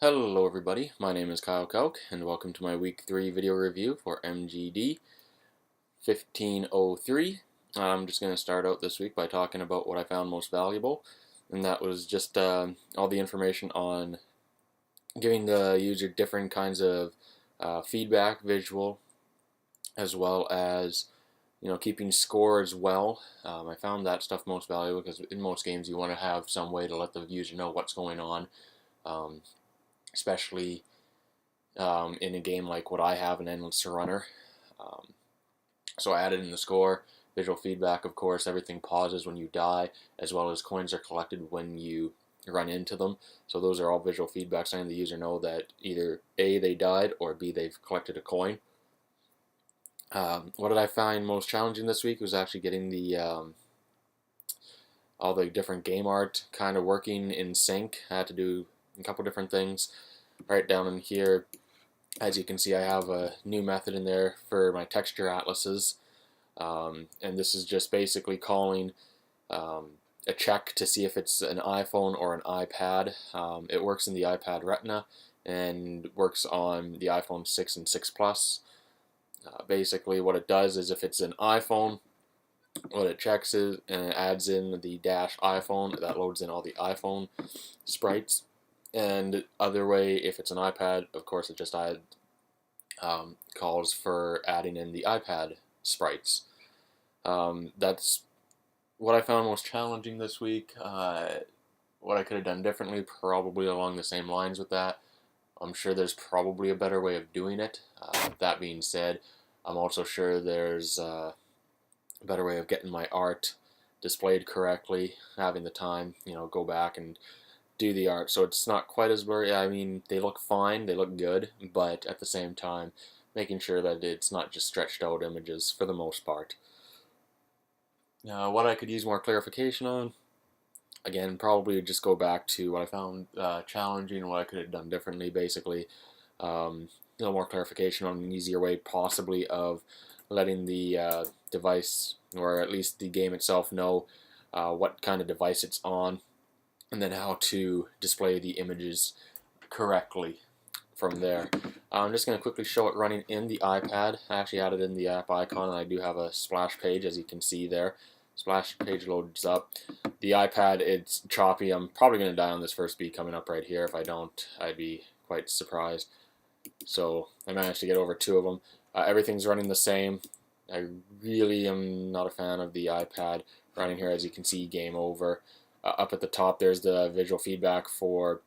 Hello everybody, my name is Kyle Kauk and welcome to my week 3 video review for MGD1503. I'm just going to start out this week by talking about what I found most valuable, and that was just all the information on giving the user different kinds of feedback, visual, as well as keeping score as well. I found that stuff most valuable because in most games you want to have some way to let the user know what's going on. Especially in a game like what I have, an endless runner. So I added in the score, visual feedback, of course, everything pauses when you die, as well as coins are collected when you run into them. So those are all visual feedback, letting the user know that either A, they died, or B, they've collected a coin. What did I find most challenging this week was actually getting the all the different game art kind of working in sync. I had to do a couple different things. Right down in here, as you can see, I have a new method in there for my texture atlases, and this is just basically calling a check to see if it's an iPhone or an iPad. It works in the iPad Retina and works on the iPhone 6 and 6 Plus. Basically what it does is if it's an iPhone, what it checks is and it adds in the dash iPhone, that loads in all the iPhone sprites. And other way, if it's an iPad, of course, it just calls for adding in the iPad sprites. That's what I found most challenging this week. What I could have done differently, probably along the same lines with that. I'm sure there's probably a better way of doing it. That being said, I'm also sure there's a better way of getting my art displayed correctly, having the time, go back and do the art, so it's not quite as blurry. I mean, they look fine, they look good, but at the same time, making sure that it's not just stretched out images for the most part. What I could use more clarification on, again, probably just go back to what I found challenging and what I could have done differently, basically. A little more clarification on an easier way, possibly, of letting the device, or at least the game itself, know what kind of device it's on, and then how to display the images correctly from there. I'm just going to quickly show it running in the iPad. I actually added in the app icon, and I do have a splash page, as you can see there. Splash page loads up. The iPad, it's choppy. I'm probably going to die on this first beat coming up right here. If I don't, I'd be quite surprised. So I managed to get over 2 of them. Everything's running the same. I really am not a fan of the iPad running here. As you can see, game over. Up at the top, there's the visual feedback for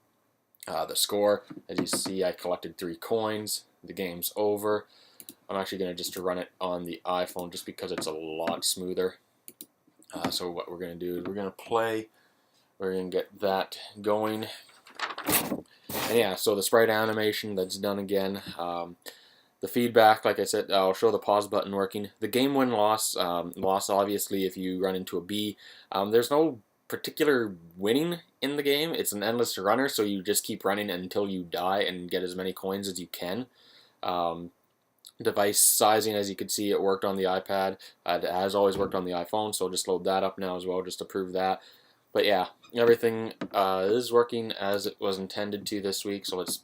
the score. As you see, I collected 3 coins. The game's over. I'm actually going to just run it on the iPhone just because it's a lot smoother. So what we're going to do is we're going to play. We're going to get that going. And yeah, so the sprite animation, that's done again. The feedback, like I said, I'll show the pause button working. The game win-loss, loss obviously if you run into a B. There's no particular winning in the game. It's an endless runner, so you just keep running until you die and get as many coins as you can. Device sizing, as you can see, it worked on the iPad. It has always worked on the iPhone, so I'll just load that up now as well just to prove that. But yeah, everything is working as it was intended to this week, so let's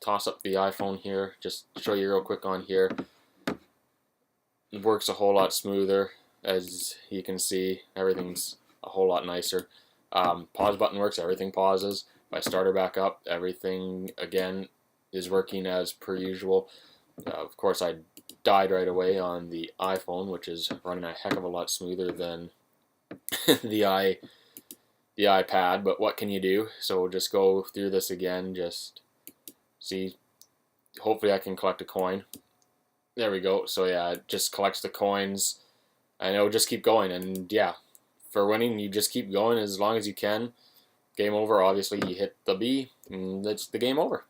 toss up the iPhone here, just show you real quick on here. It works a whole lot smoother. As you can see, everything's a whole lot nicer. Pause button works, everything pauses. If I start her back up, everything again is working as per usual. Of course, I died right away on the iPhone, which is running a heck of a lot smoother than the iPad, but what can you do? So we'll just go through this again, just see. Hopefully I can collect a coin. There we go. So yeah, it just collects the coins. I know, just keep going, and yeah, for winning, you just keep going as long as you can. Game over, obviously, you hit the B, and that's the game over.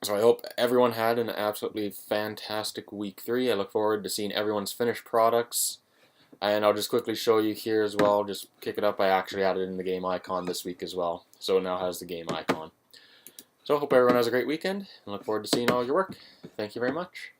So I hope everyone had an absolutely fantastic week 3. I look forward to seeing everyone's finished products. And I'll just quickly show you here as well, just kick it up. I actually added in the game icon this week as well. So it now has the game icon. So I hope everyone has a great weekend, and look forward to seeing all your work. Thank you very much.